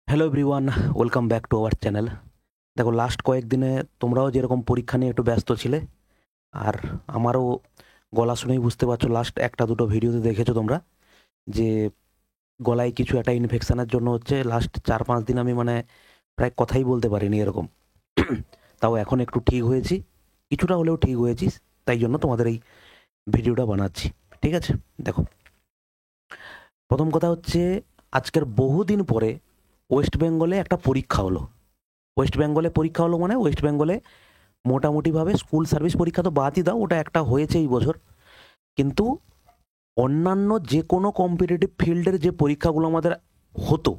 Hello everyone, welcome back to our channel. দেখো, last কয়েকদিনে তোমরাও যেরকম পরীক্ষা নিয়ে একটু ব্যস্ত ছিলে, আর আমারও গলা শুনেই বুঝতে পারছো, লাস্ট একটা দুটো ভিডিওতে দেখেছো তোমরা যে গলায় কিছু একটা ইনফেকশনের জন্য হচ্ছে লাস্ট 4-5 দিন আমি প্রায় কথাই বলতে পারিনি এরকম। তাও এখন একটু ঠিক হয়েছি, কিছুটা হলেও ঠিক হয়েছি, তাই জন্য তোমাদের এই ভিডিওটা বানাচ্ছি। ঠিক আছে, দেখো, প্রথম কথা হচ্ছে আজকের বহুদিন পরে ওয়েস্ট বেঙ্গলে একটা পরীক্ষা হলো। ওয়েস্ট বেঙ্গলে পরীক্ষা হলো মানে ওয়েস্ট বেঙ্গলে মোটামুটিভাবে স্কুল সার্ভিস পরীক্ষা তো বাদই দাও, ওটা একটা হয়েছে এই বছর, কিন্তু অন্যান্য যে কোনো কম্পিটিটিভ ফিল্ডের যে পরীক্ষাগুলো আমাদের হতো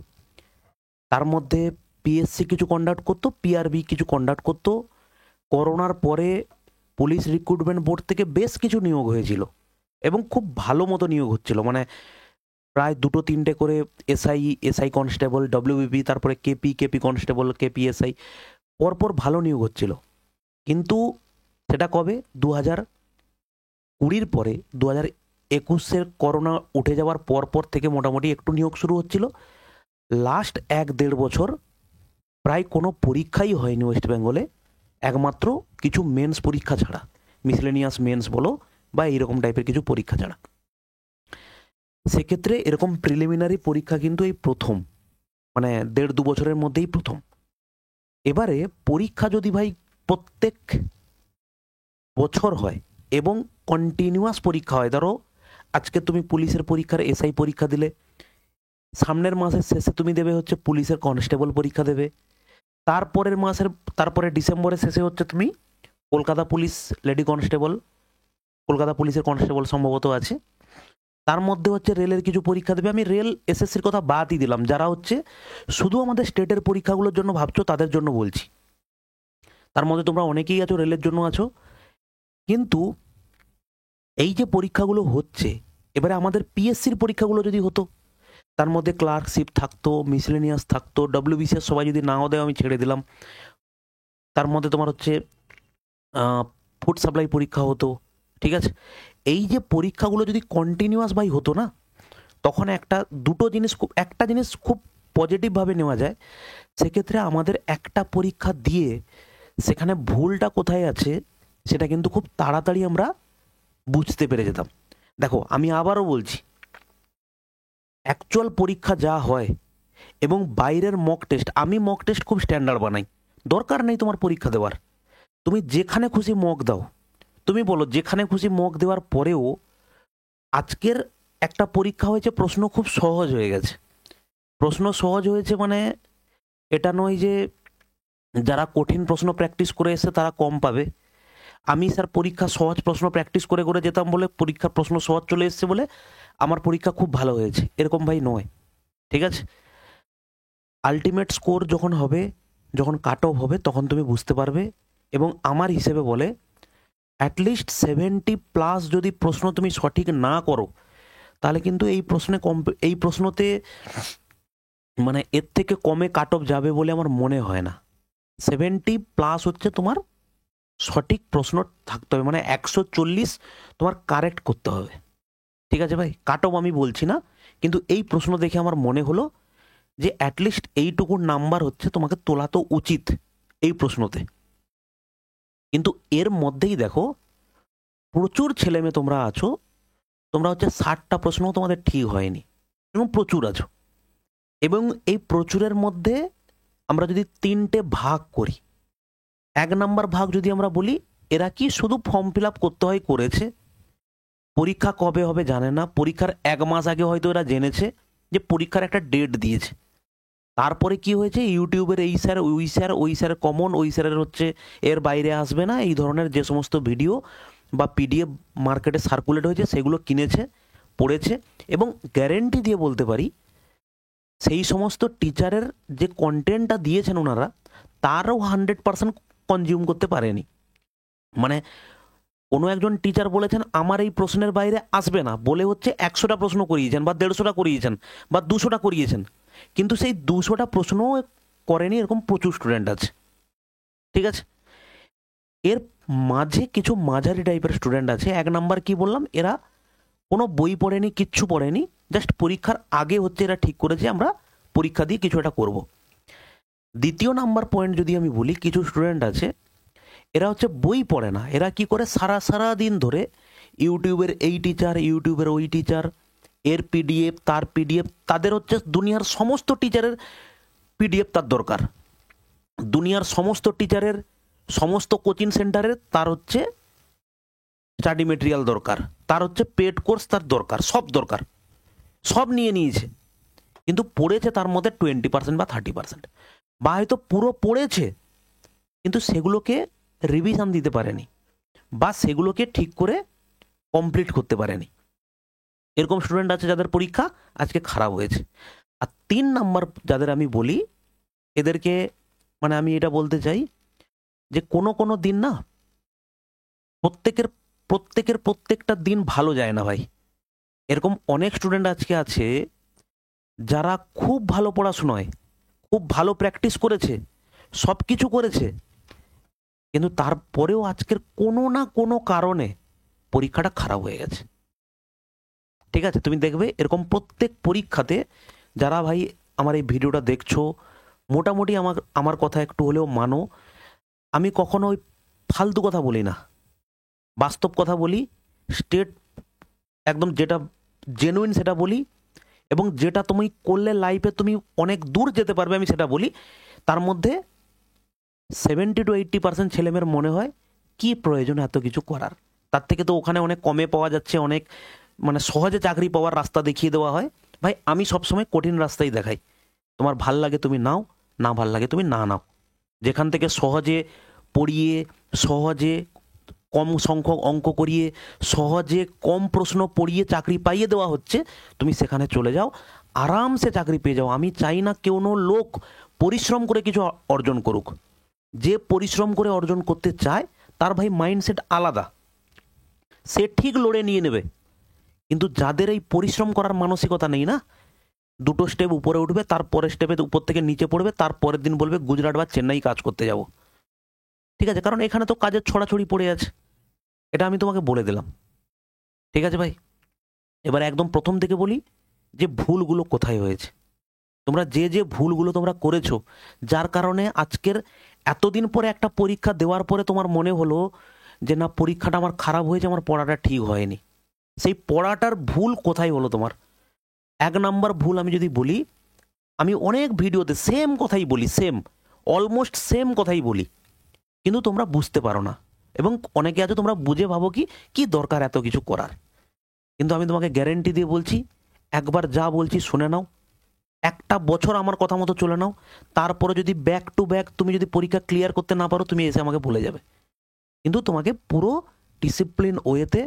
তার মধ্যে পিএসসি কিছু কন্ডাক্ট করতো, পিআরবি কিছু কন্ডাক্ট করতো। করোনার পরে পুলিশ রিক্রুটমেন্ট বোর্ড থেকে বেশ কিছু নিয়োগ হয়েছিল এবং খুব ভালো মতো নিয়োগ হচ্ছিল, প্রায় দুটো তিনটে করে এসআই কনস্টেবল, ডব্লিউবিপি, তারপরে কেপি কনস্টেবল, কেপি এসআই, পরপর ভালো নিয়োগ হচ্ছিল। কিন্তু সেটা কবে? 2020 পরে 2021 করোনা উঠে যাওয়ার পর থেকে মোটামুটি একটু নিয়োগ শুরু হচ্ছিল। লাস্ট 1-1.5 বছর প্রায় কোনো পরীক্ষাই হয়নি ওয়েস্ট বেঙ্গলে, একমাত্র কিছু মেন্স পরীক্ষা ছাড়া, মিসলেনিয়াস মেন্স বলো বা এইরকম টাইপের কিছু পরীক্ষা ছাড়া। সেক্ষেত্রে এরকম প্রিলিমিনারি পরীক্ষা কিন্তু এই প্রথম, 1.5-2 বছরের মধ্যেই প্রথম। এবারে পরীক্ষা যদি ভাই প্রত্যেক বছর হয় এবং কন্টিনিউয়াস পরীক্ষা হয়, ধরো আজকে তুমি পুলিশের পরীক্ষার এসআই পরীক্ষা দিলে, সামনের মাসের শেষে তুমি দেবে হচ্ছে পুলিশের কনস্টেবল পরীক্ষা দেবে, তারপরে ডিসেম্বরের শেষে হচ্ছে তুমি Kolkata police lady constable, Kolkata পুলিশের কনস্টেবল সম্ভবত আছে, তার মধ্যে হচ্ছে রেলের কিছু পরীক্ষা দেবে। আমি রেল এসএসসির কথা বাদই দিলাম, যারা হচ্ছে শুধু আমাদের স্টেটের পরীক্ষাগুলোর জন্য ভাবছো তাদের জন্য বলছি। তার মধ্যে তোমরা অনেকেই আছো রেলের জন্য আছো, কিন্তু এই যে পরীক্ষাগুলো হচ্ছে, এবারে আমাদের পিএসসির পরীক্ষাগুলো যদি হতো, তার মধ্যে ক্লার্কশিপ থাকতো, মিসলেনিয়াস থাকতো, ডব্লিউবিসিএস সবাই যদি নাও দেয় আমি ছেড়ে দিলাম, তার মধ্যে তোমার হচ্ছে ফুড সাপ্লাই পরীক্ষা হতো। ঠিক আছে, এই যে পরীক্ষাগুলো যদি কন্টিনিউয়াস ভাই হতো না, তখন একটা জিনিস খুব পজিটিভভাবে নেওয়া যায়। সেক্ষেত্রে আমাদের একটা পরীক্ষা দিয়ে সেখানে ভুলটা কোথায় আছে সেটা কিন্তু খুব তাড়াতাড়ি আমরা বুঝতে পেরে যেতাম। দেখো, আমি আবারও বলছি, অ্যাকচুয়াল পরীক্ষা যা হয় এবং বাইরের মক টেস্ট, আমি মক টেস্ট খুব স্ট্যান্ডার্ড বানাই, দরকার নেই তোমার পরীক্ষা দেওয়ার, তুমি যেখানে খুশি মক দাও। তুমি বলো, যেখানে খুশি মক দেওয়ার পরেও আজকের একটা পরীক্ষা হয়েছে, প্রশ্ন খুব সহজ হয়ে গেছে। প্রশ্ন সহজ হয়েছে মানে এটা নয় যে যারা কঠিন প্রশ্ন প্র্যাকটিস করে এসে তারা কম পাবে। আমি স্যার পরীক্ষা সহজ প্রশ্ন প্র্যাকটিস করে করে যেতাম বলে পরীক্ষার প্রশ্ন সহজ চলে এসছে বলে আমার পরীক্ষা খুব ভালো হয়েছে, এরকম ভাই নয়। ঠিক আছে, আলটিমেট স্কোর যখন হবে, যখন কাট অফ হবে, তখন তুমি বুঝতে পারবে। এবং আমার হিসেবে বলে অ্যাটলিস্ট 70+ যদি প্রশ্ন তুমি সঠিক না করো, তাহলে কিন্তু এই প্রশ্নতে এর থেকে কমে কাট অফ যাবে বলে আমার মনে হয় না। 70+ হচ্ছে তোমার সঠিক প্রশ্ন থাকতে হবে, 140 তোমার কারেক্ট করতে হবে। ঠিক আছে ভাই, কাট অফ আমি বলছি না, কিন্তু এই প্রশ্ন দেখে আমার মনে হলো যে অ্যাটলিস্ট এইটুকু নাম্বার হচ্ছে তোমাকে তোলা তো উচিত এই প্রশ্নতে। কিন্তু এর মধ্যেই দেখো, প্রচুর ছেলে মেয়ে তোমরা আছো, তোমরা হচ্ছে 60টা প্রশ্নও তোমাদের ঠিক হয়নি, এবং প্রচুর আছো। এবং এই প্রচুরের মধ্যে আমরা যদি 3টে ভাগ করি, 1 নাম্বার ভাগ যদি আমরা বলি, এরা কি শুধু ফর্ম ফিল আপ করতে হয়, করেছে, পরীক্ষা কবে হবে জানে না, পরীক্ষার 1 মাস আগে হয়তো এরা জেনেছে যে পরীক্ষার একটা ডেট দিয়েছে, তারপরে কি হয়েছে, ইউটিউবের এই স্যার ওই স্যার কমন, ওই স্যারের হচ্ছে এর বাইরে আসবে না, এই ধরনের যে সমস্ত ভিডিও বা পিডিএফ মার্কেটে সার্কুলেট হয়েছে সেগুলো কিনেছে, পড়েছে। এবং গ্যারেন্টি দিয়ে বলতে পারি, সেই সমস্ত টিচারের যে কন্টেন্টটা দিয়েছেন ওনারা, তারও 100% কনজিউম করতে পারেনি। কোনো একজন টিচার বলেছেন আমার এই প্রশ্নের বাইরে আসবে না বলে হচ্ছে 100টা প্রশ্ন করিয়েছেন বা 150টা করিয়েছেন বা 200টা করিয়েছেন, কিন্তু সেই 200টা প্রশ্নও করেনি এরকম প্রচুর স্টুডেন্ট আছে। ঠিক আছে, এর মাঝে কিছু মাঝারি টাইপের স্টুডেন্ট আছে। 1 নাম্বার কি বললাম, এরা কোনো বই পড়েনি, কিচ্ছু পড়েনি, জাস্ট পরীক্ষার আগে হচ্ছে এরা ঠিক করেছে আমরা পরীক্ষা দিয়ে কিছু একটা করবো। দ্বিতীয় নাম্বার পয়েন্ট যদি আমি বলি, কিছু স্টুডেন্ট আছে এরা হচ্ছে বই পড়ে না, এরা কি করে সারা দিন ধরে ইউটিউবের এই টিচার, ইউটিউবের ওই টিচার, এর পিডিএফ, তার পিডিএফ, তাদের হচ্ছে দুনিয়ার সমস্ত টিচারের পিডিএফ তার দরকার, দুনিয়ার সমস্ত টিচারের, সমস্ত কোচিং সেন্টারের তার হচ্ছে স্টাডি মেটেরিয়াল দরকার, তার হচ্ছে পেড কোর্স তার দরকার, সব দরকার, সব নিয়ে নিয়েছে, কিন্তু পড়েছে তার মধ্যে 20% বা 30%, বা হয়তো পুরো পড়েছে কিন্তু সেগুলোকে রিভিশন দিতে পারেনি বা সেগুলোকে ঠিক করে কমপ্লিট করতে পারেনি। এরকম স্টুডেন্ট আছে যাদের পরীক্ষা আজকে খারাপ হয়েছে। আর 3 নাম্বার যাদের আমি বলি, এদেরকে মানে আমি এটা বলতে চাই যে কোনো দিন না, প্রত্যেকটা দিন ভালো যায় না ভাই। এরকম অনেক স্টুডেন্ট আজকে আছে যারা খুব ভালো পড়াশোনায়, খুব ভালো প্র্যাকটিস করেছে, সব কিছু করেছে, কিন্তু তারপরেও আজকের কোনো না কোনো কারণে পরীক্ষাটা খারাপ হয়ে গেছে। ঠিক আছে, তুমি দেখবে এরকম প্রত্যেক পরীক্ষাতে, যারা ভাই আমার এই ভিডিওটা দেখছো মোটামুটি আমার কথা একটু হলেও মানো, আমি কখনো ওই ফালতু কথা বলি না, বাস্তব কথা বলি, স্টেট একদম যেটা জেনুইন সেটা বলি, এবং যেটা তুমি করলে লাইফে তুমি অনেক দূর যেতে পারবে আমি সেটা বলি। তার মধ্যে 70 to 80% ছেলেমেয়ের মনে হয় কি প্রয়োজন এত কিছু করার, তার থেকে তো ওখানে অনেক কমে পাওয়া যাচ্ছে, অনেক মানে সহজে চাকরি পাওয়ার রাস্তা দেখিয়ে দেওয়া হয়। ভাই আমি সবসময় কঠিন রাস্তাই দেখাই, তোমার ভাল লাগে তুমি নাও, না ভাল লাগে তুমি না নাও। যেখান থেকে সহজে পড়িয়ে, সহজে কম সংখ্যক অঙ্ক করিয়ে, সহজে কম প্রশ্ন পড়িয়ে চাকরি পাইয়ে দেওয়া হচ্ছে, তুমি সেখানে চলে যাও, আরামসে চাকরি পেয়ে যাও। আমি চাই না কোনো লোক পরিশ্রম করে কিছু অর্জন করুক, যে পরিশ্রম করে অর্জন করতে চায় তার ভাই মাইন্ডসেট আলাদা, সে ঠিক লড়ে নিয়ে নেবে। কিন্তু যাদের এই পরিশ্রম করার মানসিকতা নেই না, দুটো স্টেপ উপরে উঠবে, তারপরের স্টেপে উপর থেকে নিচে পড়বে, তারপরের দিন বলবে গুজরাট বা চেন্নাই কাজ করতে যাব। ঠিক আছে, কারণ এখানে তো কাজের ছড়াছড়ি পড়ে আছে, এটা আমি তোমাকে বলে দিলাম। ঠিক আছে ভাই, এবার একদম প্রথম থেকে বলি যে ভুলগুলো কোথায় হয়েছে। তোমরা যে ভুলগুলো তোমরা করেছো, যার কারণে আজকের এতদিন পরে একটা পরীক্ষা দেওয়ার পরে তোমার মনে হলো যে না পরীক্ষাটা আমার খারাপ হয়েছে, আমার পড়াটা ঠিক হয়নি, সেই পড়াটার ভুল কোথায় হলো তোমার? 1 নাম্বার ভুল আমি যদি বলি, আমি অনেক ভিডিওতে সেম কথাই বলি, অলমোস্ট সেম কথাই বলি, কিন্তু তোমরা বুঝতে পারো না, এবং অনেকে আছে তোমরা বুঝে ভাবো কি দরকার এত কিছু করার। কিন্তু আমি তোমাকে গ্যারেন্টি দিয়ে বলছি, একবার যা বলছি শুনে নাও, একটা বছর আমার কথা মতো চলে নাও, তারপরে যদি ব্যাক টু ব্যাক তুমি যদি পরীক্ষা ক্লিয়ার করতে না পারো, তুমি এসে আমাকে বলে যাবে। কিন্তু তোমাকে পুরো ডিসিপ্লিন ওয়েতে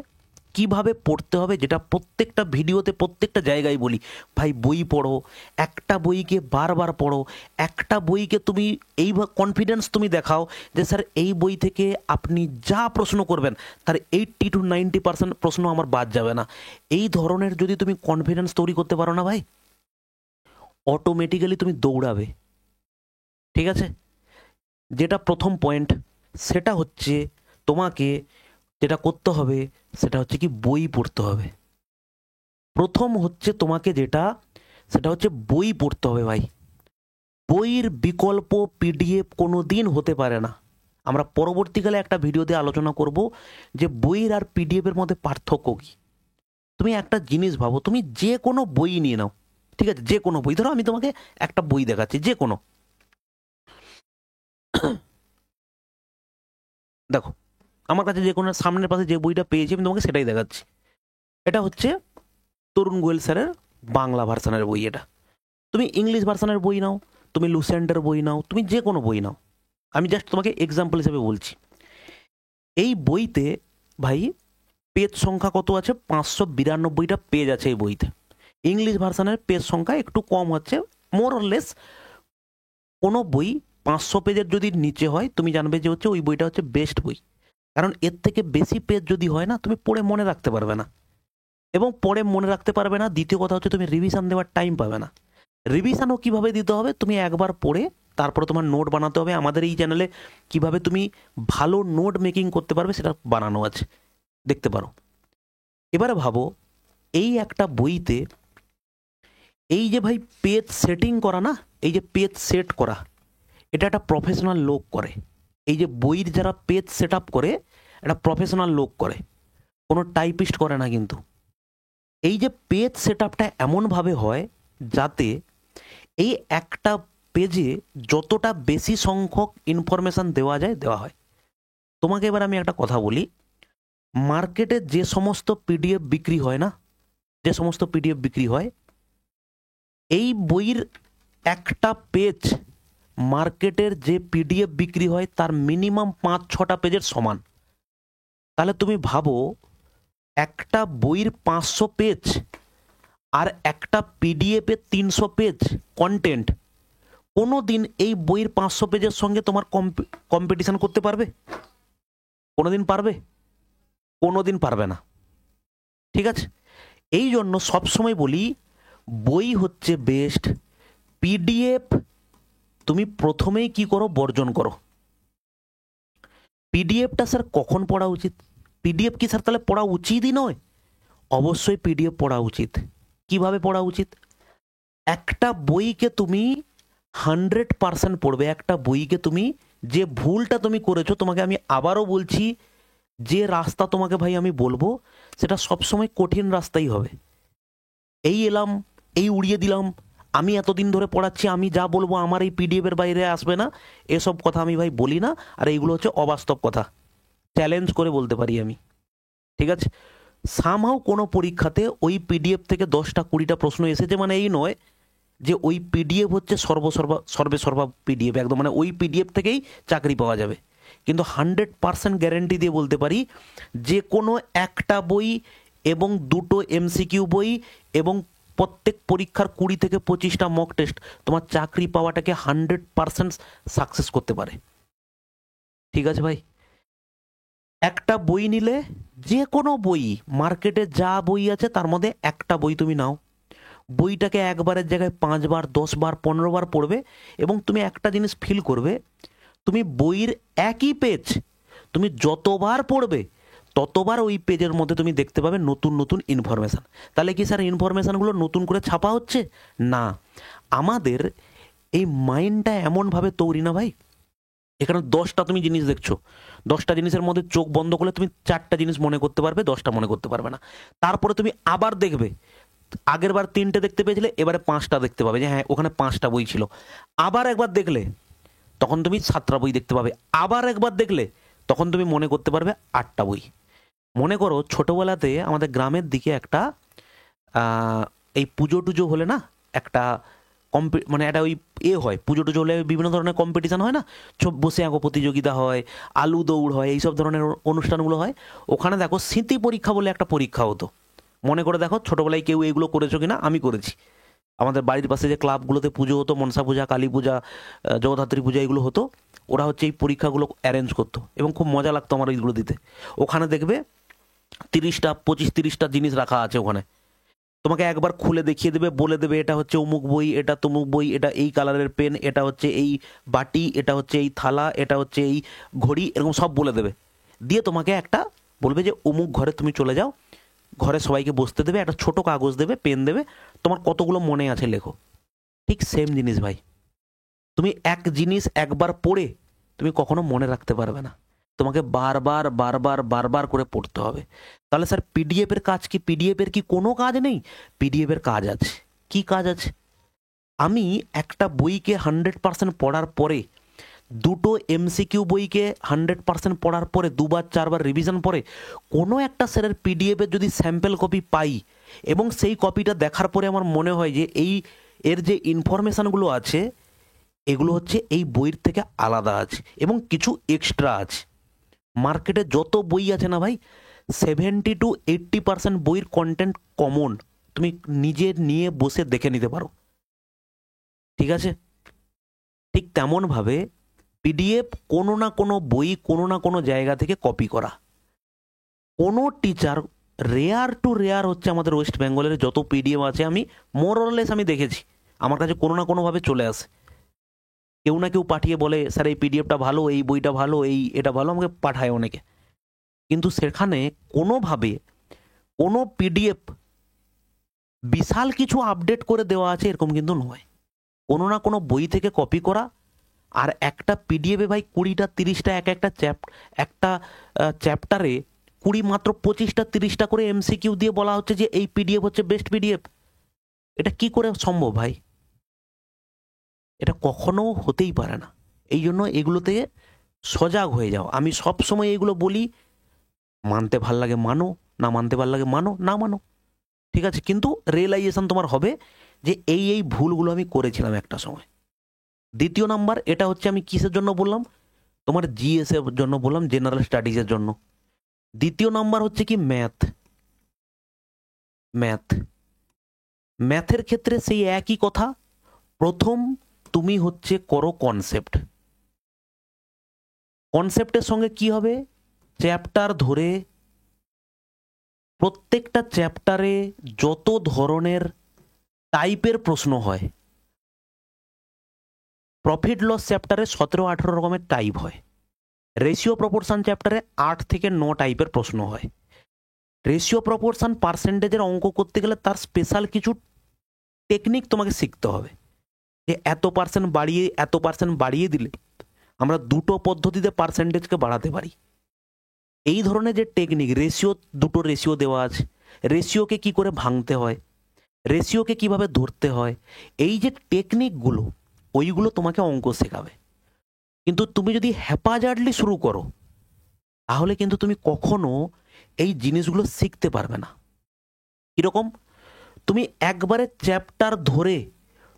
কিভাবে পড়তে হবে, যেটা প্রত্যেকটা ভিডিওতে প্রত্যেকটা জায়গায় বলি, ভাই বই পড়ো, একটা বইকে বারবার পড়ো, একটা বইকে তুমি এই কনফিডেন্স তুমি দেখাও যে স্যার এই বই থেকে আপনি যা প্রশ্ন করবেন তার 80 to 90% প্রশ্ন আমার বাদ যাবে না। এই ধরনের যদি তুমি কনফিডেন্স তৈরি করতে পারো না ভাই, অটোমেটিক্যালি তুমি দৌড়াবে। ঠিক আছে, যেটা প্রথম পয়েন্ট, সেটা হচ্ছে তোমাকে যেটা করতে হবে সেটা হচ্ছে কি বই পড়তে হবে। প্রথম হচ্ছে তোমাকে যেটা, সেটা হচ্ছে বই পড়তে হবে ভাই। বইয়ের বিকল্প পিডিএফ কোনো দিন হতে পারে না। আমরা পরবর্তীকালে একটা ভিডিওতে আলোচনা করব যে বইয়ের আর পিডিএফের মধ্যে পার্থক্য কী। তুমি একটা জিনিস ভাবো, তুমি যে কোনো বই নিয়ে নাও, ঠিক আছে, যে কোনো বই, ধরো আমি তোমাকে একটা বই দেখাচ্ছি, যে কোনো, দেখো আমার কাছে যে কোনো সামনের পাশে যে বইটা পেয়েছি আমি তোমাকে সেটাই দেখাচ্ছি। এটা হচ্ছে তরুণ গোয়েল স্যারের বাংলা ভার্সানের বই। এটা তুমি ইংলিশ ভার্সানের বই নাও, তুমি লুসেন্টের বই নাও, তুমি যে কোনো বই নাও, আমি জাস্ট তোমাকে এক্সাম্পল হিসেবে বলছি। এই বইতে ভাই পেজ সংখ্যা কত আছে? 592টা পেজ আছে এই বইতে। ইংলিশ ভার্সানের পেজ সংখ্যা একটু কম হচ্ছে, মোর অর লেস। কোনো বই 500 পেজের যদি নিচে হয় তুমি জানবে যে হচ্ছে ওই বইটা হচ্ছে বেস্ট বই, কারণ এর থেকে বেশি পেজ যদি হয় না তুমি পড়ে মনে রাখতে পারবে না, এবং পড়ে মনে রাখতে পারবে না। দ্বিতীয় কথা হচ্ছে তুমি রিভিশন দেওয়ার টাইম পাবে না। রিভিশনও কিভাবে দিতে হবে, তুমি একবার পড়ে তারপরে তোমার নোট বানাতে হবে। আমাদের এই চ্যানেলে কিভাবে তুমি ভালো নোট মেকিং করতে পারবে সেটা বানানো আছে, দেখতে পারো। এবারে ভাবো, এই একটা বইতে এই যে ভাই পেজ সেটিং করা না, এই যে পেজ সেট করা, এটা একটা প্রফেশনাল লোক করে। এই যে বইয়ের যারা পেজ সেট আপ করে, এটা প্রফেশনাল লোক করে, কোনো টাইপিস্ট করে না। কিন্তু এই যে পেজ সেট আপটা এমনভাবে হয় যাতে এই একটা পেজে যতটা বেশি সংখ্যক ইনফরমেশান দেওয়া যায় দেওয়া হয়। তোমাকে এবার আমি একটা কথা বলি, মার্কেটে যে সমস্ত পিডিএফ বিক্রি হয় না, যে সমস্ত পিডিএফ বিক্রি হয়, এই বইয়ের একটা পেজ মার্কেটের যে পিডিএফ বিক্রি হয় তার মিনিমাম 5-6টা পেজের সমান। তাহলে তুমি ভাবো, একটা বইয়ের 500 পেজ আর একটা পিডিএফে 300 পেজ কন্টেন্ট, কোনো দিন এই বইয়ের 500 পেজের সঙ্গে তোমার কম্পিটিশন করতে পারবে? কোনো দিন পারবে? কোনো দিন পারবে না। ঠিক আছে, এই জন্য সবসময় বলি বই হচ্ছে বেস্ট। পিডিএফ তুমি প্রথমেই কি করো, বর্জন করো। পিডিএফটা স্যার কখন পড়া উচিত? পিডিএফ কি স্যার তাহলে পড়া উচিতই নয়? অবশ্যই পিডিএফ পড়া উচিত। কিভাবে পড়া উচিত? একটা বইকে তুমি 100% পড়বে। একটা বইকে তুমি, যে ভুলটা তুমি করেছো, তোমাকে আমি আবারও বলছি, যে রাস্তা তোমাকে ভাই আমি বলবো সেটা সবসময় কঠিন রাস্তাই হবে। এই এলাম, এই উড়িয়ে দিলাম, আমি এতদিন ধরে পড়াচ্ছি, আমি যা বলবো আমার এই পিডিএফের বাইরে আসবে না, এসব কথা আমি ভাই বলি না। আর এইগুলো হচ্ছে অবাস্তব কথা, চ্যালেঞ্জ করে বলতে পারি আমি। ঠিক আছে, সামহাও কোনো পরীক্ষাতে ওই পিডিএফ থেকে 10টা-20টা প্রশ্ন এসেছে মানে এই নয় যে ওই পিডিএফ হচ্ছে সর্বে সর্বা পিডিএফ একদম, মানে ওই পিডিএফ থেকেই চাকরি পাওয়া যাবে। কিন্তু 100% গ্যারেন্টি দিয়ে বলতে পারি, যে কোনো একটা বই এবং 2টো এমসিকিউ বই এবং প্রত্যেক পরীক্ষার 20 থেকে 25টা মক টেস্ট তোমার চাকরি পাওয়াটাকে 100% সাকসেস করতে পারে। ঠিক আছে ভাই, একটা বই নিলে, যে কোনো বই, মার্কেটে যা বই আছে তার মধ্যে একটা বই তুমি নাও, বইটাকে একবারের জায়গায় 5 বার, 10 বার, 15 বার পড়বে এবং তুমি একটা জিনিস ফিল করবে, তুমি বইয়ের একই পেজ তুমি যতবার পড়বে ততবার ওই পেজের মধ্যে তুমি দেখতে পাবে নতুন নতুন ইনফরমেশান। তাহলে কি স্যার ইনফরমেশানগুলো নতুন করে ছাপা হচ্ছে? না, আমাদের এই মাইন্ডটা এমনভাবে তৈরি না ভাই, এখানে 10টা তুমি জিনিস দেখছো, 10টা জিনিসের মধ্যে চোখ বন্ধ করলে তুমি 4টা জিনিস মনে করতে পারবে, 10টা মনে করতে পারবে না। তারপরে তুমি আবার দেখবে, আগের বার 3টে দেখতে পেয়েছিলে, এবারে 5টা দেখতে পাবে, যে হ্যাঁ ওখানে 5টা বই ছিল। আবার একবার দেখলে তখন তুমি 7টা বই দেখতে পাবে। আবার একবার দেখলে তখন তুমি মনে করতে পারবে 8টা বই। মনে করো ছোটবেলাতে আমাদের গ্রামের দিকে একটা এই পুজো টুজো হলে না, একটা মানে একটা ওই হয়, পুজো টুজো হলে বিভিন্ন ধরনের কম্পিটিশান হয় না, বসে আঁকো প্রতিযোগিতা হয়, আলু দৌড় হয়, এইসব ধরনের অনুষ্ঠানগুলো হয়। ওখানে দেখো স্মৃতি পরীক্ষা বলে একটা পরীক্ষা হতো। মনে করে দেখো ছোটবেলায় কেউ এগুলো করেছো কিনা? আমি করেছি। আমাদের বাড়ির পাশে যে ক্লাবগুলোতে পুজো হতো, মনসা পূজা, কালী পূজা, জগদ্ধাত্রী পূজা, এগুলো হতো, ওরা হচ্ছে এই পরীক্ষাগুলো অ্যারেঞ্জ করতো এবং খুব মজা লাগতো আমার এইগুলো দিতে। ওখানে দেখবে 30টা 25-30টা জিনিস রাখা আছে ওখানে, তোমাকে একবার খুলে দেখিয়ে দেবে, বলে দেবে এটা হচ্ছে অমুক বই, এটা তমুক বই, এটা এই কালারের পেন, এটা হচ্ছে এই বাটি, এটা হচ্ছে এই থালা, এটা হচ্ছে এই ঘড়ি, এরকম সব বলে দেবে। দিয়ে তোমাকে একটা বলবে যে অমুক ঘরে তুমি চলে যাও, ঘরে সবাইকে বসতে দেবে, একটা ছোট কাগজ দেবে, পেন দেবে, তোমার কতগুলো মনে আছে লেখো। ঠিক সেম জিনিস ভাই, তুমি এক জিনিস একবার পড়ে তুমি কখনো মনে রাখতে পারবে না, তোমাকে বারবার বারবার বারবার করে পড়তে হবে। তাহলে স্যার পিডিএফের কাজ কি? পিডিএফের কি কোনো কাজ নেই? পিডিএফের কাজ আছে। কি কাজ আছে? আমি একটা বইকে 100% পড়ার পরে, 2টো এমসিকিউ বইকে 100% পড়ার পরে, 2বার 4বার রিভিশন পরে, কোনো একটা স্যারের পিডিএফের যদি স্যাম্পল কপি পাই এবং সেই কপিটা দেখার পরে আমার মনে হয় যে এর যে ইনফরমেশানগুলো আছে এগুলো হচ্ছে এই বইয়ের থেকে আলাদা আছে এবং কিছু এক্সট্রা আছে। মার্কেটে যত বই আছে না ভাই, 70-80% বইয়ের কন্টেন্ট কমন, তুমি নিজে নিয়ে বসে দেখে নিতে পারো। ঠিক আছে, ঠিক তেমনভাবে পিডিএফ কোনো না কোনো বই কোনো না কোনো জায়গা থেকে কপি করা। কোনো টিচার, রেয়ার টু রেয়ার হচ্ছে আমাদের ওয়েস্ট বেঙ্গলের যত পিডিএফ আছে, আমি মোরলেস আমি দেখেছি আমার কাছে কোনো না কোনোভাবে চলে আসে। কেউ না কেউ পাঠিয়ে বলে স্যার এই পিডিএফটা ভালো, এই বইটা ভালো, এটা ভালো, আমাকে পাঠায় অনেকে। কিন্তু সেখানে কোনোভাবে কোনো পিডিএফ বিশাল কিছু আপডেট করে দেওয়া আছে এরকম কিন্তু নয়। কোনো না কোনো বই থেকে কপি করা আর একটা পিডিএফে ভাই 20টা 30টা একটা চ্যাপ্টারে মাত্র 25টা 30টা করে এমসিকিউ দিয়ে বলা হচ্ছে যে এই পিডিএফ হচ্ছে বেস্ট পিডিএফ। এটা কি করে সম্ভব ভাই? এটা কখনো হতেই পারে না। এই জন্য এগুলোতে সজাগ হয়ে যাও। আমি সব সময় এগুলো বলি, মানতে ভাল লাগে মানো, না মানতে ভাল লাগে মানো, না মানো, ঠিক আছে, কিন্তু রিয়েলাইজেশন তোমার হবে যে এই ভুলগুলো আমি করেছিলাম একটা সময়। দ্বিতীয় নাম্বার, এটা হচ্ছে আমি কিসের জন্য বললাম, তোমার জিএস এর জন্য বললাম, জেনারেল স্টাডিজের জন্য। দ্বিতীয় নাম্বার হচ্ছে কি ম্যাথের ক্ষেত্রে সেই একই কথা। প্রথম তুমি হচ্ছে করো কনসেপ্টের সঙ্গে কি হবে, চ্যাপ্টার ধরে প্রত্যেকটা চ্যাপ্টারে যত ধরনের টাইপের প্রশ্ন হয়, প্রফিট লস চ্যাপ্টারে 17-18 রকমের টাইপ হয়, রেশিও প্রপোর্শন চ্যাপ্টারে 8 থেকে 9 টাইপের প্রশ্ন হয়। রেশিও প্রপোর্শন পার্সেন্টেজের অঙ্ক করতে গেলে তার স্পেশাল কিছু টেকনিক তোমাকে শিখতে হবে, যে এত পার্সেন্ট বাড়িয়ে দিলে আমরা দুটো পদ্ধতিতে পার্সেন্টেজকে বাড়াতে পারি। এই ধরনের যে টেকনিক, দুটো রেশিও দেওয়া আছে, রেশিওকে কি করে ভাঙতে হয়, রেশিওকে কিভাবে ধরতে হয়, এই যে টেকনিকগুলো, ওইগুলো তোমাকে অঙ্ক শেখাবে। কিন্তু তুমি যদি হ্যাপাজার্ডলি শুরু করো, তাহলে কিন্তু তুমি কখনো এই জিনিসগুলো শিখতে পারবে না। কিরকম, তুমি একবারে চ্যাপ্টার ধরে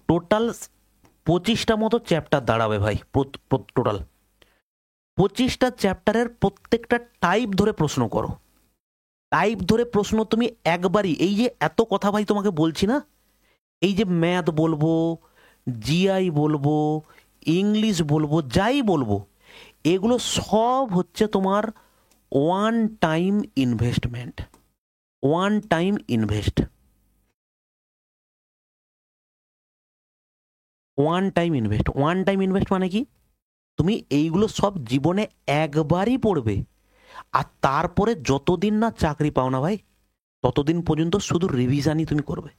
টোটাল 25টা মতো চ্যাপ্টার দাঁড়াবে ভাই, টোটাল 25টা চ্যাপ্টারের প্রত্যেকটা টাইপ ধরে প্রশ্ন করো। টাইপ ধরে প্রশ্ন তুমি একবারই, এই যে এত কথা ভাই তোমাকে বলছি না, এই যে ম্যাথ বলবো, জিআই বলবো, ইংলিশ বলবো, যাই বলবো, এগুলো সব হচ্ছে তোমার one time invest. One time invest মানে কি, তুমি এইগুলো সব জীবনে একবারই পড়বে, আর তারপরে যতদিন না চাকরি পাও না ভাই, ততদিন পর্যন্ত শুধু রিভিশনই তুমি করবে।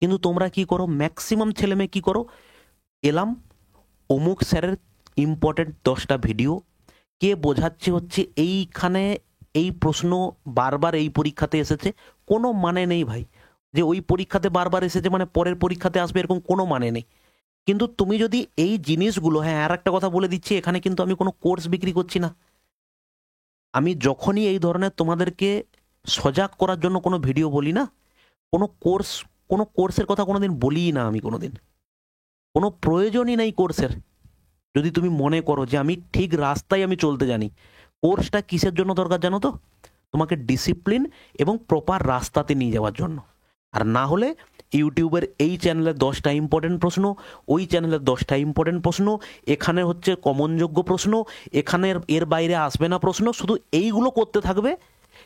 কিন্তু তোমরা কি করো, ম্যাক্সিমাম ছেলেমেয়ে কি করো, এলাম অমুক স্যারের ইম্পর্টেন্ট 10টা ভিডিও, কে বোঝাচ্ছে হচ্ছে এইখানে এই প্রশ্ন বারবার এই পরীক্ষাতে এসেছে, কোনো মানে নেই ভাই, যে ওই পরীক্ষাতে বারবার এসেছে মানে পরের পরীক্ষাতে আসবে, এরকম কোনো মানে নেই। কিন্তু তুমি যদি এই জিনিসগুলো, হ্যাঁ আর একটা কথা বলে দিচ্ছি, এখানে কিন্তু আমি কোনো কোর্স বিক্রি করছি না। আমি যখনই এই ধরনের তোমাদেরকে সজাগ করার জন্য কোনো ভিডিও বলি না, কোনো কোর্সের কথা কোনোদিন বলিই না আমি, কোনো প্রয়োজনই নেই কোর্সের। যদি তুমি মনে করো যে আমি ঠিক রাস্তায় আমি চলতে জানি, কোর্সটা কিসের জন্য দরকার জানো তো, তোমাকে ডিসিপ্লিন এবং প্রপার রাস্তাতে নিয়ে যাওয়ার জন্য। আর না হলে ইউটিউবের এই চ্যানেলের 10টা ইম্পর্টেন্ট প্রশ্ন, ওই চ্যানেলের 10টা ইম্পর্টেন্ট প্রশ্ন, এখানে হচ্ছে কমনযোগ্য প্রশ্ন, এখানের এর বাইরে আসবে না প্রশ্ন, শুধু এইগুলো করতে থাকবে,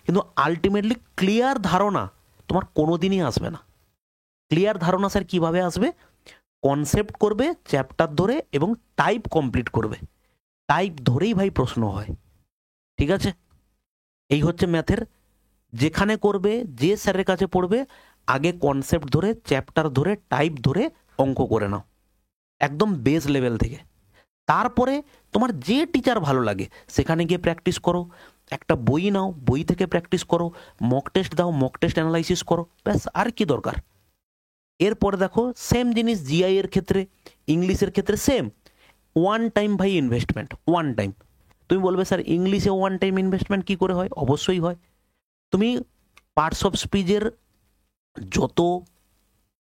কিন্তু আলটিমেটলি ক্লিয়ার ধারণা তোমার কোনোদিনই আসবে না। ক্লিয়ার ধারণা স্যার কিভাবে আসবে, কনসেপ্ট করবে চ্যাপ্টার ধরে এবং টাইপ কমপ্লিট করবে, টাইপ ধরেই ভাই প্রশ্ন হয়, ঠিক আছে। এই হচ্ছে ম্যাথের, যেখানে করবে, যে স্যারের কাছে পড়বে, আগে কনসেপ্ট ধরে, চ্যাপ্টার ধরে, টাইপ ধরে অঙ্ক করে নাও একদম বেস লেভেল থেকে। তারপরে তোমার যে টিচার ভালো লাগে সেখানে গিয়ে প্র্যাকটিস করো, একটা বই নাও, বই থেকে প্র্যাকটিস করো, মক টেস্ট দাও, মক টেস্ট অ্যানালাইসিস করো, ব্যাস, আর কি দরকার। এরপরে দেখো সেম জিনিস জিআই এর ক্ষেত্রে, ইংলিশের ক্ষেত্রে সেম, ওয়ান টাইম ভাই ইনভেস্টমেন্ট, ওয়ান টাইম। তুমি বলবে স্যার ইংলিশে ওয়ান টাইম ইনভেস্টমেন্ট কি করে হয়, অবশ্যই হয়। তুমি পার্টস অফ স্পিচের যত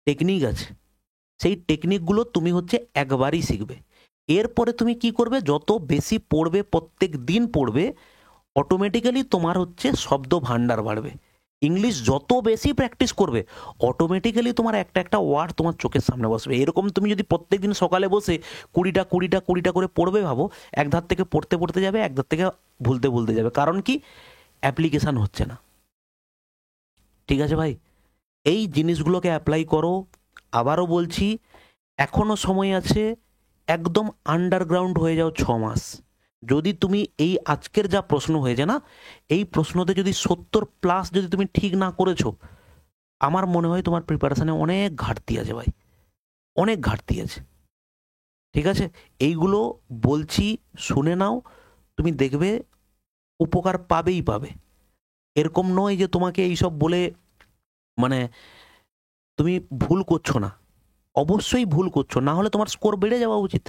টেকনিক আছে, সেই টেকনিকগুলো তুমি হচ্ছে একবারই শিখবে। এরপরে তুমি কি করবে, যত বেশি পড়বে, প্রত্যেক দিন পড়বে, অটোমেটিক্যালি তোমার হচ্ছে শব্দ ভান্ডার বাড়বে। ইংলিশ যত বেশি প্র্যাকটিস করবে, অটোমেটিক্যালি তোমার একটা একটা ওয়ার্ড তোমার চোখের সামনে বসবে। এরকম তুমি যদি প্রত্যেকদিন সকালে বসে 20টা করে পড়বে, ভাবো এক ধার থেকে পড়তে যাবে, এক ধার থেকে ভুলতে যাবে, কারণ কি, অ্যাপ্লিকেশান হচ্ছে না। ঠিক আছে ভাই, এই জিনিসগুলোকে অ্যাপ্লাই করো। আবারও বলছি, এখনো সময় আছে, একদম আন্ডারগ্রাউন্ড হয়ে যাও 6 মাস। যদি তুমি এই আজকের যা প্রশ্ন হয়েছে না, এই প্রশ্নতে যদি 70+ যদি তুমি ঠিক না করেছো, আমার মনে হয় তোমার প্রিপারেশনে অনেক ঘাটতি আছে ভাই, অনেক ঘাটতি আছে। ঠিক আছে? এইগুলো বলছি, শুনে নাও, তুমি দেখবে উপকার পাবেই পাবে। এরকম নয় যে তোমাকে এইসব বলে মানে তুমি ভুল করছো না, অবশ্যই ভুল করছো, না হলে তোমার স্কোর বেড়ে যাওয়া উচিত।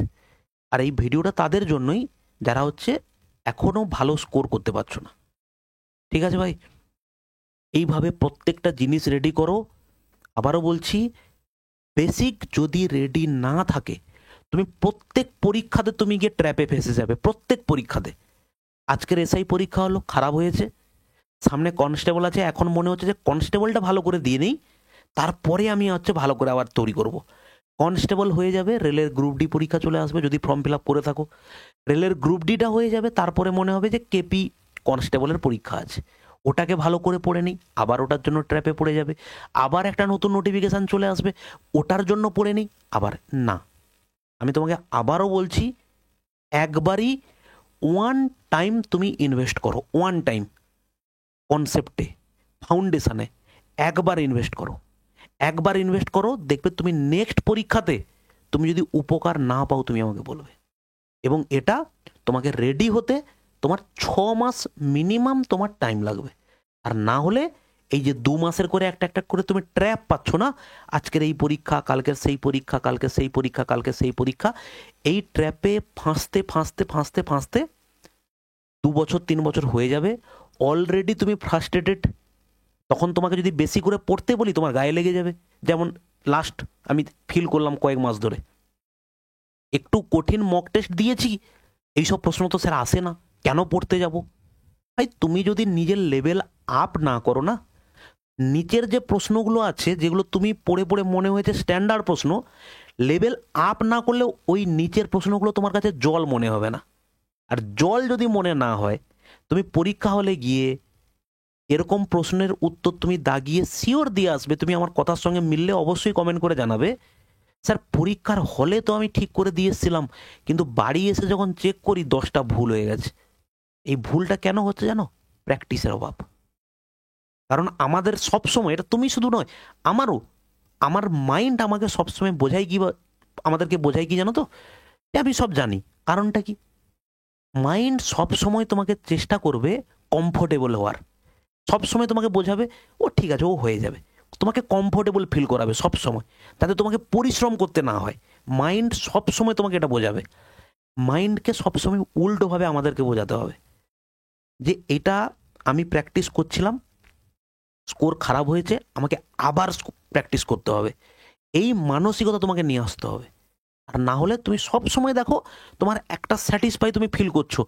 আর এই ভিডিওটা তাদের জন্যই যারা হচ্ছে এখনো ভালো স্কোর করতে পারছো না। ঠিক আছে ভাই, এইভাবে প্রত্যেকটা জিনিস রেডি করো। আবারও বলছি, বেসিক যদি রেডি না থাকে, তুমি প্রত্যেক পরীক্ষাতে তুমি গিয়ে ট্র্যাপে ফেসে যাবে, প্রত্যেক পরীক্ষাতে। আজকের এসআই পরীক্ষা হলো, খারাপ হয়েছে, সামনে কনস্টেবল আছে, এখন মনে হচ্ছে যে কনস্টেবলটা ভালো করে দিয়ে নেই, তারপরে আমি হচ্ছে ভালো করে আবার তৈরি করব। কনস্টেবল হয়ে যাবে, রেলের গ্রুপ ডি পরীক্ষা চলে আসবে যদি ফর্ম ফিল আপ করে থাকো, রেলের গ্রুপ ডিটা হয়ে যাবে, তারপরে মনে হবে যে কেপি কনস্টেবলের পরীক্ষা আছে, ওটাকে ভালো করে পড়ে নিই, আবার ওটার জন্য ট্র্যাপে পড়ে যাবে, আবার একটা নতুন নোটিফিকেশান চলে আসবে, ওটার জন্য পড়ে নিই আবার। না, আমি তোমাকে আবারও বলছি, একবারই ওয়ান টাইম তুমি ইনভেস্ট করো, ওয়ান টাইম কনসেপ্টে, ফাউন্ডেশনে একবার ইনভেস্ট করো, একবার ইনভেস্ট করো, দেখবে তুমি নেক্সট পরীক্ষাতে তুমি যদি উপকার না পাও তুমি আমাকে বলবে। এবং এটা তোমাকে রেডি হতে তোমার 6 মাস মিনিমাম তোমার টাইম লাগবে। আর না হলে এই যে 2 মাসের করে একটা একটা করে তুমি ট্র্যাপ পাচ্ছ না, আজকের এই পরীক্ষা, কালকের সেই পরীক্ষা, কালকের সেই পরীক্ষা, কালকের সেই পরীক্ষা, এই ট্র্যাপে ফাঁসতে ফাঁসতে ফাঁসতে ফাঁসতে 2 বছর 3 বছর হয়ে যাবে, অলরেডি তুমি ফ্রাস্ট্রেটেড। তখন তোমাকে যদি বেশি করে পড়তে বলি তোমার গায়ে লেগে যাবে। যেমন লাস্ট আমি ফিল করলাম কয়েক মাস ধরে, একটু কঠিন মক টেস্ট দিয়েছি, এইসব প্রশ্ন তো স্যার আসে না, কেন পড়তে যাব? ভাই তুমি যদি নিজের লেভেল আপ না করো না, নিচের যে প্রশ্নগুলো আছে যেগুলো তুমি পড়ে পড়ে মনে হয়েছে স্ট্যান্ডার্ড প্রশ্ন, লেভেল আপ না করলে ওই নিচের প্রশ্নগুলো তোমার কাছে জল মনে হবে না। আর জল যদি মনে না হয়, তুমি পরীক্ষা হলে গিয়ে এরকম প্রশ্নের উত্তর তুমি দাগিয়ে শিওর দিয়ে আসবে। তুমি আমার কথার সঙ্গে মিললে অবশ্যই কমেন্ট করে জানাবে, স্যার পরীক্ষার হলে তো আমি ঠিক করে দিয়ে এসেছিলাম, কিন্তু বাড়ি এসে যখন চেক করি 10টা ভুল হয়ে গেছে। এই ভুলটা কেন হচ্ছে জানো? প্র্যাকটিসের অভাব। কারণ আমাদের সবসময়, এটা তুমি শুধু নয়, আমারও, আমার মাইন্ড আমাকে সবসময় বোঝায় কি, আমাদেরকে বোঝায় কি জানো তো, যে আমি সব জানি। কারণটা কি? মাইন্ড সবসময় তোমাকে চেষ্টা করবে কমফোর্টেবল হওয়ার, সবসময় তোমাকে বোঝাবে ও ঠিক আছে, ও হয়ে যাবে, তোমাকে কমফোর্টেবল ফিল করাবে সব সময়, তাতে তোমাকে পরিশ্রম করতে না হয়। মাইন্ড সবসময় তোমাকে এটা বোঝাবে। মাইন্ডকে সবসময় উল্টোভাবে আমাদেরকে বোঝাতে হবে যে এটা আমি প্র্যাকটিস করছিলাম, স্কোর খারাপ হয়েছে, আমাকে আবার প্র্যাকটিস করতে হবে, এই মানসিকতা তোমাকে নিয়ে আসতে হবে। আর না হলে তুমি সব সময় দেখো তোমার একটা স্যাটিসফাই তুমি ফিল করছো,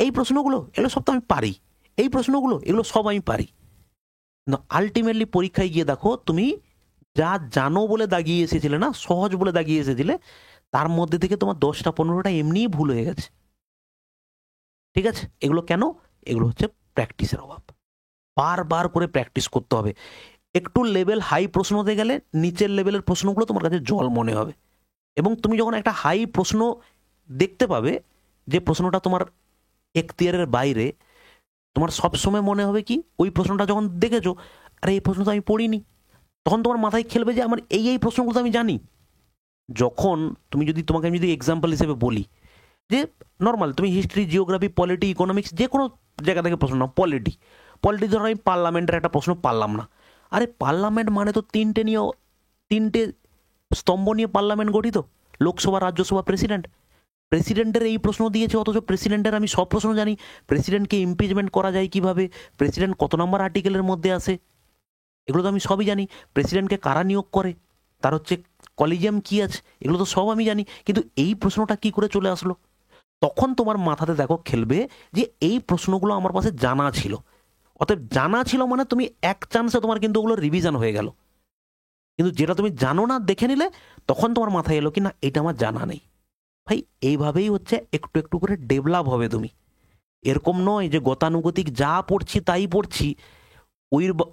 এই প্রশ্নগুলো এগুলো সব তো আমি পারি, এই প্রশ্নগুলো এগুলো সব আমি পারি। না, আলটিমেটলি পরীক্ষায় গিয়ে দেখো তুমি যা জানো বলে দাগিয়ে এসেছিলে না, সহজ বলে দাগিয়ে এসেছিলে, তার মধ্যে থেকে তোমার 10টা 15টা এমনিই ভুল হয়ে গেছে। ঠিক আছে, এগুলো কেন? এগুলো হচ্ছে প্র্যাকটিসের অভাব। বারবার করে প্র্যাকটিস করতে হবে। একটু লেভেল হাই প্রশ্ন হতে গেলে নিচের লেভেলের প্রশ্নগুলো তোমার কাছে জল মনে হবে, এবং তুমি যখন একটা হাই প্রশ্ন দেখতে পাবে যে প্রশ্নটা তোমার এখতিয়ারের বাইরে, তোমার সবসময় মনে হবে কি, ওই প্রশ্নটা যখন দেখেছো, আরে এই প্রশ্ন তো আমি পড়িনি, তখন তোমার মাথায় খেলবে যে আমার এই এই প্রশ্নগুলো তো আমি জানি। যখন তুমি যদি, তোমাকে আমি যদি এক্সাম্পল হিসেবে বলি যে নর্মাল তুমি হিস্ট্রি, জিওগ্রাফি, পলিটি, ইকোনমিক্স যে কোনো জায়গা থেকে প্রশ্ন নাও, পলিটি, পলিটি ধরো আমি পার্লামেন্টের একটা প্রশ্ন পারলাম না, আরে পার্লামেন্ট মানে তো তিনটে স্তম্ভ নিয়ে পার্লামেন্ট গঠিত, লোকসভা, রাজ্যসভা, প্রেসিডেন্ট। প্রেসিডেন্টের এই প্রশ্ন দিয়েছে, অথচ প্রেসিডেন্টের আমি সব প্রশ্ন জানি, প্রেসিডেন্টকে ইমপিচমেন্ট করা যায় কিভাবে, প্রেসিডেন্ট কত নম্বর আর্টিকেলের মধ্যে আসে, এগুলো তো আমি সবই জানি, প্রেসিডেন্টকে কারা নিয়োগ করে, তার হচ্ছে কলিজিয়াম কি আছে, এগুলো তো সব আমি জানি, কিন্তু এই প্রশ্নটা কি করে চলে আসলো? তখন তোমার মাথাতে দেখো খেলবে যে এই প্রশ্নগুলো আমার পাশে জানা ছিল, অতএব জানা ছিল মানে তুমি এক চান্সে তোমার কিন্তু ওগুলো রিভিশন হয়ে গেল। কিন্তু যেটা তুমি জানো না দেখে নিলে, তখন তোমার মাথায় এলো কি না এটা আমার জানা নেই। ভাই এইভাবেই হচ্ছে একটু একটু করে ডেভেলপ হবে তুমি। এরকম নয় যে গতানুগতিক যা পড়ছি তাই পড়ছি,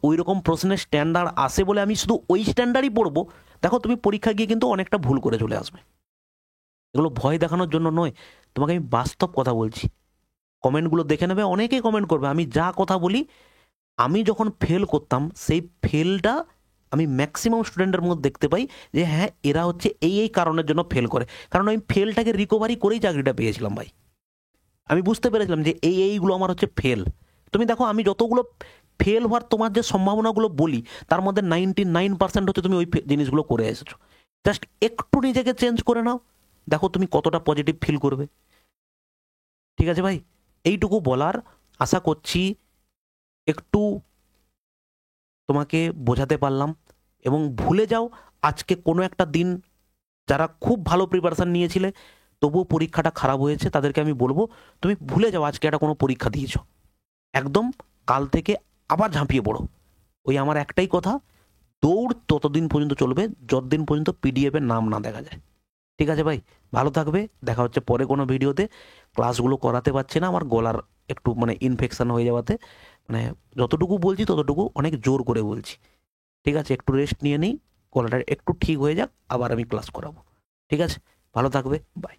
ওই রকম প্রশ্নের স্ট্যান্ডার্ড আসে বলে আমি শুধু ওই স্ট্যান্ডার্ডই পড়বো। দেখো তুমি পরীক্ষা গিয়ে কিন্তু অনেকটা ভুল করে চলে আসবে। এগুলো ভয় দেখানোর জন্য নয়, তোমাকে আমি বাস্তব কথা বলছি। কমেন্টগুলো দেখে নেবে, অনেকেই কমেন্ট করবে, আমি যা কথা বলি, আমি যখন ফেল করতাম সেই ফেলটা আমি ম্যাক্সিমাম স্টুডেন্টের মধ্যে দেখতে পাই যে হ্যাঁ এরা হচ্ছে এই এই কারণের জন্য ফেল করে, কারণ আমি ফেলটাকে রিকভারি করেই চাকরিটা পেয়েছিলাম ভাই। আমি বুঝতে পেরেছিলাম যে এইগুলো আমার হচ্ছে ফেল। তুমি দেখো আমি যতগুলো ফেল হওয়ার তোমার যে সম্ভাবনাগুলো বলি তার মধ্যে 99% হচ্ছে তুমি ওই জিনিসগুলো করে এসেছো। জাস্ট একটু নিজেকে চেঞ্জ করে নাও, দেখো তুমি কতটা পজিটিভ ফিল করবে। ঠিক আছে ভাই, এইটুকু বলার, আশা করছি একটু তোমাকে বোঝাতে পারলাম। এবং ভুলে যাও আজকে কোনো একটা দিন, যারা খুব ভালো প্রিপারেশান নিয়েছিলে তবুও পরীক্ষাটা খারাপ হয়েছে তাদেরকে আমি বলবো তুমি ভুলে যাও আজকে একটা কোনো পরীক্ষা দিয়েছো, একদম কাল থেকে আবার ঝাঁপিয়ে পড়ো। ওই আমার একটাই কথা, দৌড় ততদিন পর্যন্ত চলবে যতদিন পর্যন্ত পিডিএফের নাম না দেখা যায়। ঠিক আছে ভাই, ভালো থাকবে, দেখা হচ্ছে পরে কোনো ভিডিওতে। ক্লাসগুলো করাতে পারছি না, আমার গলার একটু মানে ইনফেকশন হয়ে যাওয়াতে মানে যতটুকু বলছি ততটুকু অনেক জোর করে বলছি। ঠিক আছে, একটু রেস্ট নিয়ে নিই, গলাটা একটু ঠিক হয়ে যাক, আবার আমি ক্লাস করাবো। ঠিক আছে, ভালো থাকবে, বাই।